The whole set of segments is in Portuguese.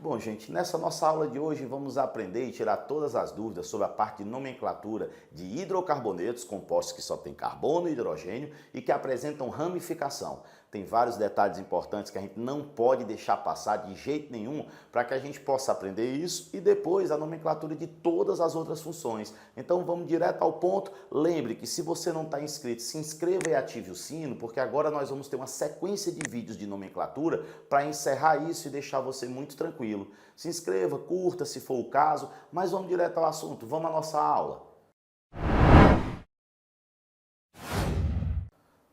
Bom, gente, nessa nossa aula de hoje vamos aprender e tirar todas as dúvidas sobre a parte de nomenclatura de hidrocarbonetos, compostos que só têm carbono e hidrogênio e que apresentam ramificação. Tem vários detalhes importantes que a gente não pode deixar passar de jeito nenhum para que a gente possa aprender isso e depois a nomenclatura de todas as outras funções. Então vamos direto ao ponto. Lembre que se você não está inscrito, se inscreva e ative o sino, porque agora nós vamos ter uma sequência de vídeos de nomenclatura para encerrar isso e deixar você muito tranquilo. Se inscreva, curta se for o caso, mas vamos direto ao assunto, vamos à nossa aula.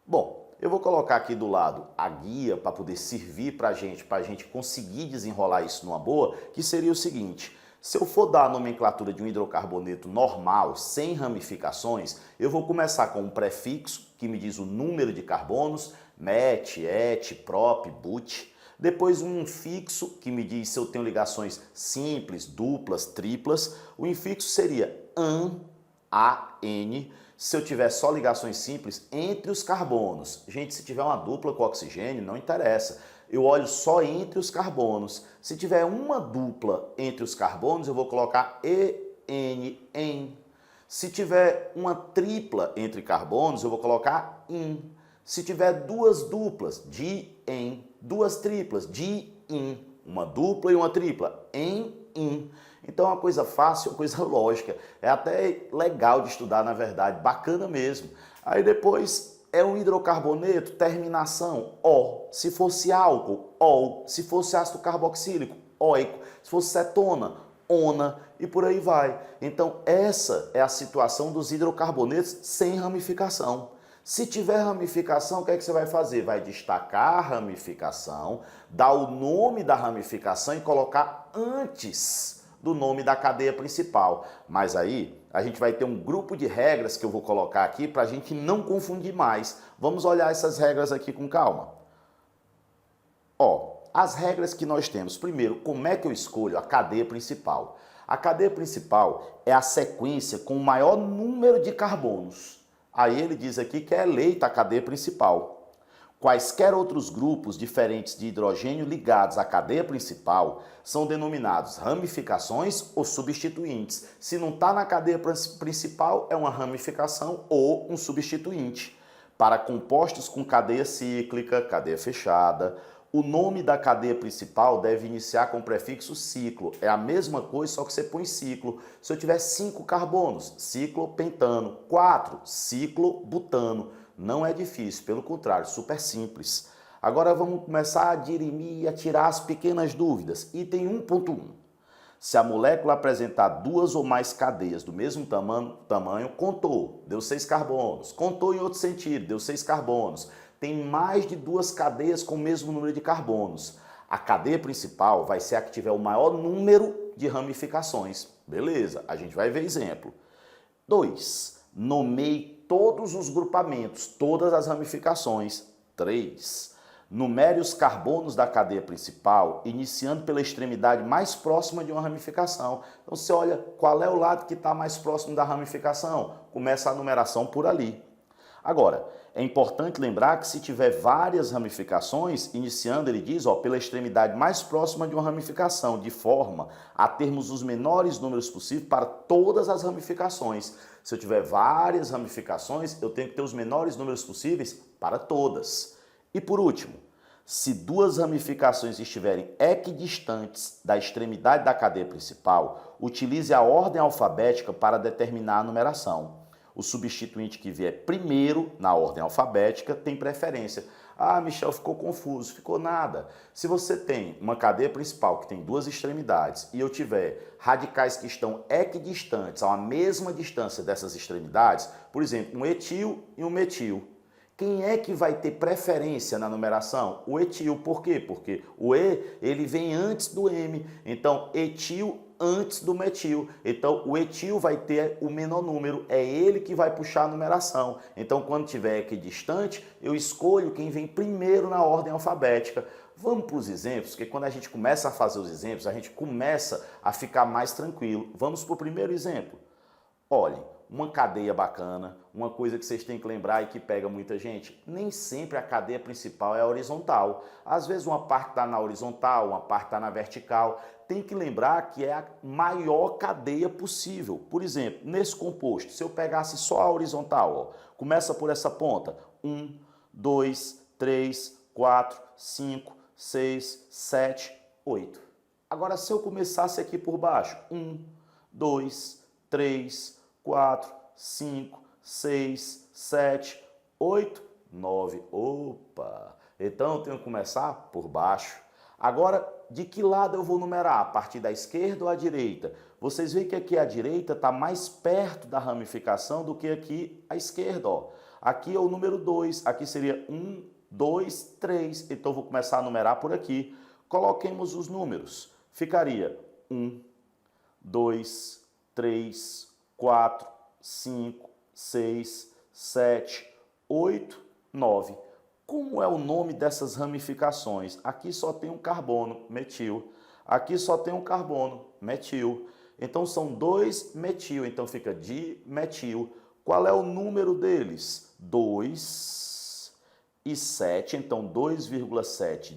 Bom, eu vou colocar aqui do lado a guia para poder servir para a gente conseguir desenrolar isso numa boa, que seria o seguinte: se eu for dar a nomenclatura de um hidrocarboneto normal, sem ramificações, eu vou começar com um prefixo, que me diz o número de carbonos, met, et, prop, but. Depois um infixo, que me diz se eu tenho ligações simples, duplas, triplas. O infixo seria an, se eu tiver só ligações simples entre os carbonos. Gente, se tiver uma dupla com oxigênio, não interessa. Eu olho só entre os carbonos. Se tiver uma dupla entre os carbonos, eu vou colocar en. Se tiver uma tripla entre carbonos, eu vou colocar in. Se tiver duas duplas, di-en. Duas triplas, di-in. Uma dupla e uma tripla, en-in. Então é uma coisa fácil, uma coisa lógica. É até legal de estudar, na verdade, bacana mesmo. Aí depois é um hidrocarboneto, terminação O. Se fosse álcool, ol. Se fosse ácido carboxílico, oico. Se fosse cetona, ona. E por aí vai. Então essa é a situação dos hidrocarbonetos sem ramificação. Se tiver ramificação, o que é que você vai fazer? Vai destacar a ramificação, dar o nome da ramificação e colocar antes do nome da cadeia principal. Mas aí a gente vai ter um grupo de regras que eu vou colocar aqui para a gente não confundir mais. Vamos olhar essas regras aqui com calma. Ó, as regras que nós temos. Primeiro, como é que eu escolho a cadeia principal? A cadeia principal é a sequência com o maior número de carbonos. Aí ele diz aqui que é eleita a cadeia principal. Quaisquer outros grupos diferentes de hidrogênio ligados à cadeia principal são denominados ramificações ou substituintes. Se não está na cadeia principal, é uma ramificação ou um substituinte. Para compostos com cadeia cíclica, cadeia fechada, o nome da cadeia principal deve iniciar com o prefixo ciclo. É a mesma coisa, só que você põe ciclo. Se eu tiver 5 carbonos, ciclopentano. 4, ciclobutano. Não é difícil, pelo contrário, super simples. Agora vamos começar a dirimir e a tirar as pequenas dúvidas. Item 1.1. Se a molécula apresentar duas ou mais cadeias do mesmo tamanho, contou, deu 6 carbonos. Contou em outro sentido, deu 6 carbonos. Tem mais de 2 cadeias com o mesmo número de carbonos. A cadeia principal vai ser a que tiver o maior número de ramificações. Beleza, a gente vai ver exemplo. 2. Nomeie todos os grupamentos, todas as ramificações. 3. Numere os carbonos da cadeia principal, iniciando pela extremidade mais próxima de uma ramificação. Então você olha qual é o lado que está mais próximo da ramificação. Começa a numeração por ali. Agora, é importante lembrar que se tiver várias ramificações, iniciando, ele diz, ó, pela extremidade mais próxima de uma ramificação, de forma a termos os menores números possíveis para todas as ramificações. Se eu tiver várias ramificações, eu tenho que ter os menores números possíveis para todas. E por último, se 2 ramificações estiverem equidistantes da extremidade da cadeia principal, utilize a ordem alfabética para determinar a numeração. O substituinte que vier primeiro na ordem alfabética tem preferência. Ah, Michel, ficou confuso. Ficou nada. Se você tem uma cadeia principal que tem 2 extremidades e eu tiver radicais que estão equidistantes, a uma mesma distância dessas extremidades, por exemplo, um etil e um metil, quem é que vai ter preferência na numeração? O etil. Por quê? Porque o E ele vem antes do M. Então, etil antes do metil. Então, o etil vai ter o menor número. É ele que vai puxar a numeração. Então, quando tiver equidistante, eu escolho quem vem primeiro na ordem alfabética. Vamos para os exemplos, porque quando a gente começa a fazer os exemplos, a gente começa a ficar mais tranquilo. Vamos para o primeiro exemplo. Olhem, uma cadeia bacana, uma coisa que vocês têm que lembrar e que pega muita gente, nem sempre a cadeia principal é horizontal. Às vezes uma parte está na horizontal, uma parte está na vertical. Tem que lembrar que é a maior cadeia possível. Por exemplo, nesse composto, se eu pegasse só a horizontal, ó, começa por essa ponta, 1, 2, 3, 4, 5, 6, 7, 8. Agora, se eu começasse aqui por baixo, 1, 2, 3, 4, 5, 6, 7, 8, 9. Opa! Então eu tenho que começar por baixo. Agora, de que lado eu vou numerar? A partir da esquerda ou à direita? Vocês veem que aqui a direita está mais perto da ramificação do que aqui a esquerda. Ó. Aqui é o número 2, aqui seria 1, 2, 3. Então eu vou começar a numerar por aqui. Coloquemos os números. Ficaria 1, 2, 3, 4, 5, 6, 7, 8, 9. Como é o nome dessas ramificações? Aqui só tem um carbono, metil. Aqui só tem um carbono, metil. Então são 2 metil, então fica dimetil. Qual é o número deles? 2 e 7, então 2,7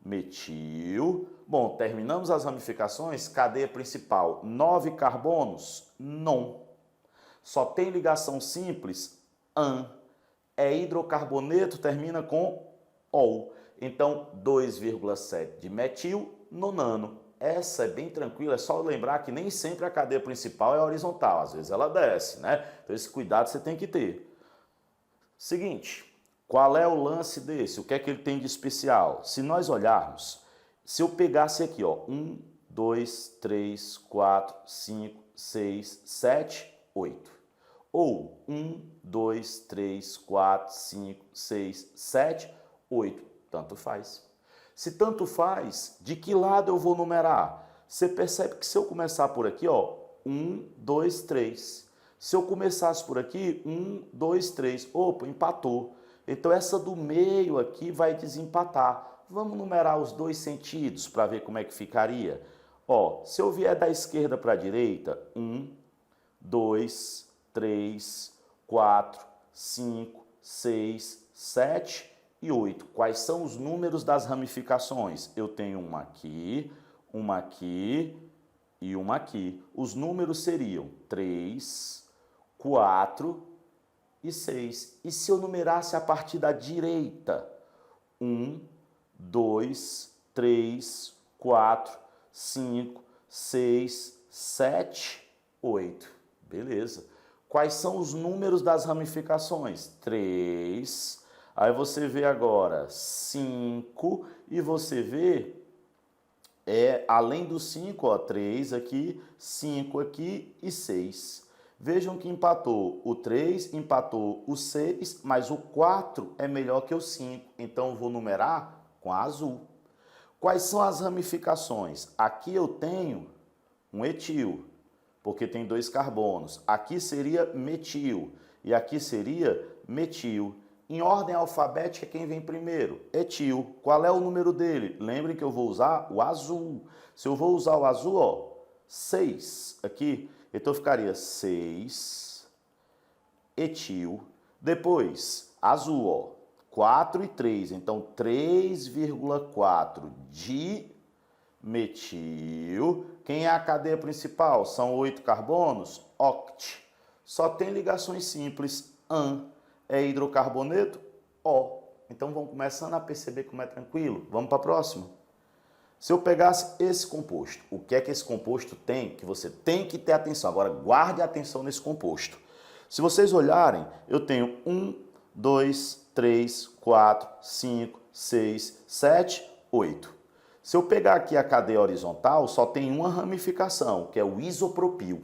dimetil. Bom, terminamos as ramificações. Cadeia principal, 9 carbonos, non. Só tem ligação simples, an. É hidrocarboneto, termina com ol. Então, 2,7 de metil, nonano. Essa é bem tranquila, é só lembrar que nem sempre a cadeia principal é horizontal, às vezes ela desce, né? Então, esse cuidado você tem que ter. Seguinte, qual é o lance desse? O que é que ele tem de especial? Se nós olharmos, se eu pegasse aqui, ó, 1, 2, 3, 4, 5, 6, 7, 8. Ou 1, 2, 3, 4, 5, 6, 7, 8. Tanto faz. Se tanto faz, de que lado eu vou numerar? Você percebe que se eu começar por aqui, ó, 1, 2, 3. Se eu começasse por aqui, 1, 2, 3. Opa, empatou. Então essa do meio aqui vai desempatar. Vamos numerar os dois sentidos para ver como é que ficaria. Ó, se eu vier da esquerda para a direita, 1, 2, 3, 4, 5, 6, 7 e 8. Quais são os números das ramificações? Eu tenho uma aqui e uma aqui. Os números seriam 3, 4 e 6. E se eu numerasse a partir da direita? 1, 2, 3, 4, 5, 6, 7, 8. Beleza. Quais são os números das ramificações? 3, aí você vê agora 5 e você vê, além do 5, ó, 3 aqui, 5 aqui e 6. Vejam que empatou o 3, empatou o 6, mas o 4 é melhor que o 5, então eu vou numerar com a azul. Quais são as ramificações? Aqui eu tenho um etil, porque tem 2 carbonos. Aqui seria metil e aqui seria metil. Em ordem alfabética, quem vem primeiro? Etil. Qual é o número dele? Lembrem que eu vou usar o azul. Se eu vou usar o azul, ó, 6 aqui, então ficaria 6 etil. Depois, azul, ó, 4 e 3, então 3,4 dimetil. Quem é a cadeia principal? São 8 carbonos? Oct. Só tem ligações simples. An. É hidrocarboneto? O. Então vamos começando a perceber como é tranquilo. Vamos para a próxima? Se eu pegasse esse composto, o que é que esse composto tem que você tem que ter atenção? Agora guarde a atenção nesse composto. Se vocês olharem, eu tenho 1, 2, 3, 4, 5, 6, 7, 8. Se eu pegar aqui a cadeia horizontal, só tem uma ramificação, que é o isopropil.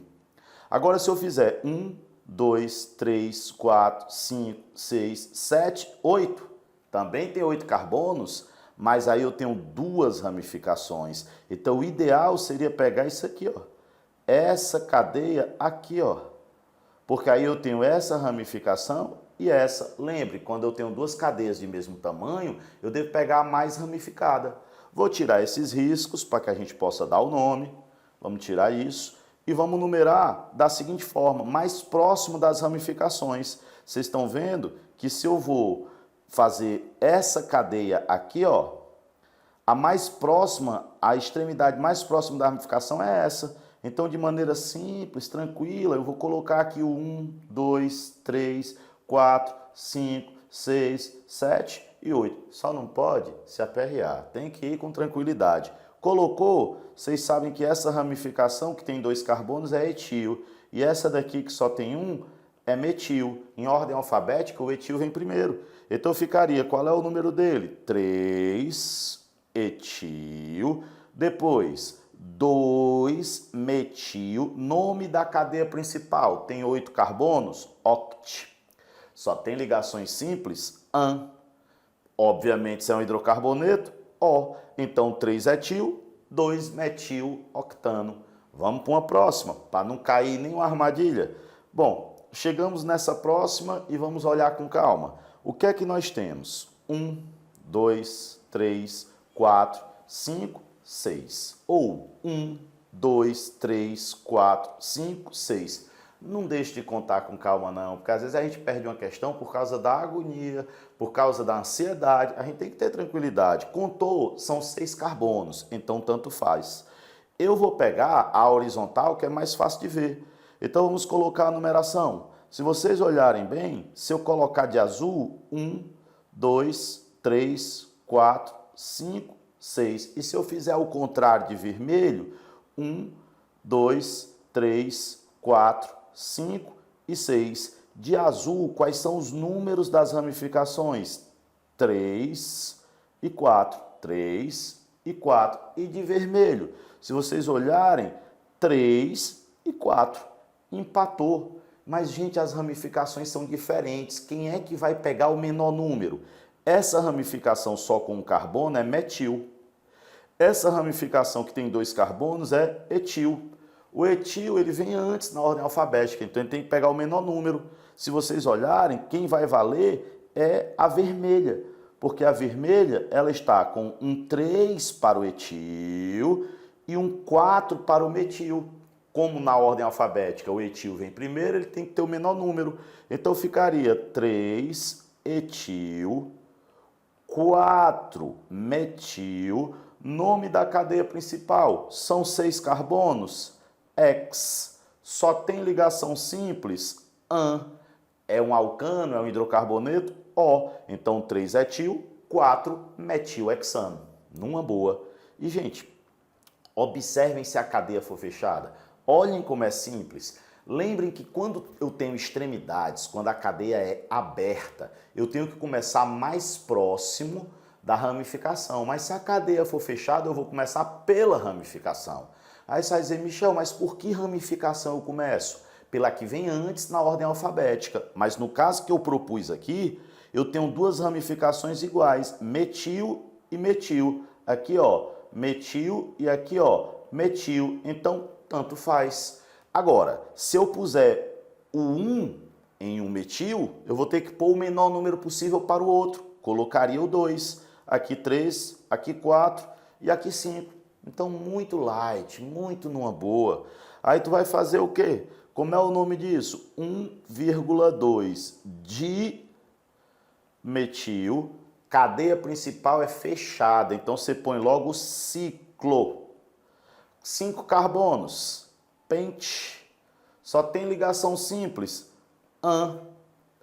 Agora, se eu fizer 1, 2, 3, 4, 5, 6, 7, 8, também tem 8 carbonos, mas aí eu tenho 2 ramificações. Então, o ideal seria pegar isso aqui, ó, essa cadeia aqui, ó, porque aí eu tenho essa ramificação e essa. Lembre, quando eu tenho 2 cadeias de mesmo tamanho, eu devo pegar a mais ramificada. Vou tirar esses riscos para que a gente possa dar o nome. Vamos tirar isso. e vamos numerar da seguinte forma, mais próximo das ramificações. Vocês estão vendo que se eu vou fazer essa cadeia aqui, ó, a mais próxima, a extremidade mais próxima da ramificação é essa. Então, de maneira simples, tranquila, eu vou colocar aqui o 1, 2, 3, 4, 5, 6, 7 e 8. Só não pode se aperrear, tem que ir com tranquilidade. Colocou, vocês sabem que essa ramificação que tem 2 carbonos é etil. E essa daqui que só tem 1 é metil. Em ordem alfabética, o etil vem primeiro. Então ficaria, qual é o número dele? 3 etil. Depois, 2 metil. Nome da cadeia principal. Tem 8 carbonos? Oct. Só tem ligações simples? An. Obviamente, se é um hidrocarboneto, O. Então, 3 etil, 2 metil octano. Vamos para uma próxima, para não cair em nenhuma armadilha. Bom, chegamos nessa próxima e vamos olhar com calma. O que é que nós temos? 1, 2, 3, 4, 5, 6. Ou 1, 2, 3, 4, 5, 6. Não deixe de contar com calma não, porque às vezes a gente perde uma questão por causa da agonia, por causa da ansiedade. A gente tem que ter tranquilidade. Contou, são 6 carbonos, então tanto faz. Eu vou pegar a horizontal, que é mais fácil de ver. Então vamos colocar a numeração. Se vocês olharem bem, se eu colocar de azul, 1, 2, 3, 4, 5, 6. E se eu fizer o contrário de vermelho, 1, 2, 3, 4, 5 e 6. De azul, quais são os números das ramificações? 3 e 4. 3 e 4. E de vermelho, se vocês olharem, 3 e 4. Empatou. Mas, gente, as ramificações são diferentes. Quem é que vai pegar o menor número? Essa ramificação só com um carbono é metil. Essa ramificação que tem 2 carbonos é etil. O etil, ele vem antes na ordem alfabética, então ele tem que pegar o menor número. Se vocês olharem, quem vai valer é a vermelha, porque a vermelha, ela está com um 3 para o etil e um 4 para o metil. Como na ordem alfabética o etil vem primeiro, ele tem que ter o menor número. Então ficaria 3 etil, 4 metil. Nome da cadeia principal, são 6 carbonos? X. Só tem ligação simples? An. É um alcano, é um hidrocarboneto? O. Então 3 etil, 4 metilhexano. Numa boa. E, gente, observem se a cadeia for fechada. Olhem como é simples. Lembrem que quando eu tenho extremidades, quando a cadeia é aberta, eu tenho que começar mais próximo da ramificação. Mas se a cadeia for fechada, eu vou começar pela ramificação. Aí você vai dizer, Michel, mas por que ramificação eu começo? Pela que vem antes na ordem alfabética. Mas no caso que eu propus aqui, eu tenho 2 ramificações iguais, metil e metil. Aqui, ó, metil e aqui, ó, metil. Então, tanto faz. Agora, se eu puser o 1 em um metil, eu vou ter que pôr o menor número possível para o outro. Colocaria o 2. Aqui 3, aqui 4 e aqui 5. Então, muito light, muito numa boa. Aí tu vai fazer o quê? Como é o nome disso? 1,2 de metil. Cadeia principal é fechada, então você põe logo ciclo. 5 carbonos, pente. Só tem ligação simples. An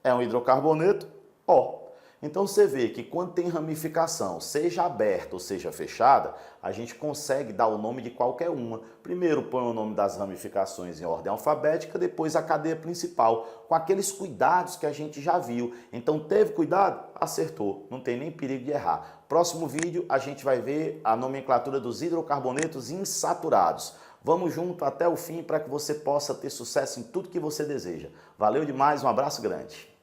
é um hidrocarboneto, O. Então você vê que quando tem ramificação, seja aberta ou seja fechada, a gente consegue dar o nome de qualquer uma. Primeiro põe o nome das ramificações em ordem alfabética, depois a cadeia principal, com aqueles cuidados que a gente já viu. Então teve cuidado? Acertou, não tem nem perigo de errar. Próximo vídeo a gente vai ver a nomenclatura dos hidrocarbonetos insaturados. Vamos junto até o fim para que você possa ter sucesso em tudo que você deseja. Valeu demais, um abraço grande.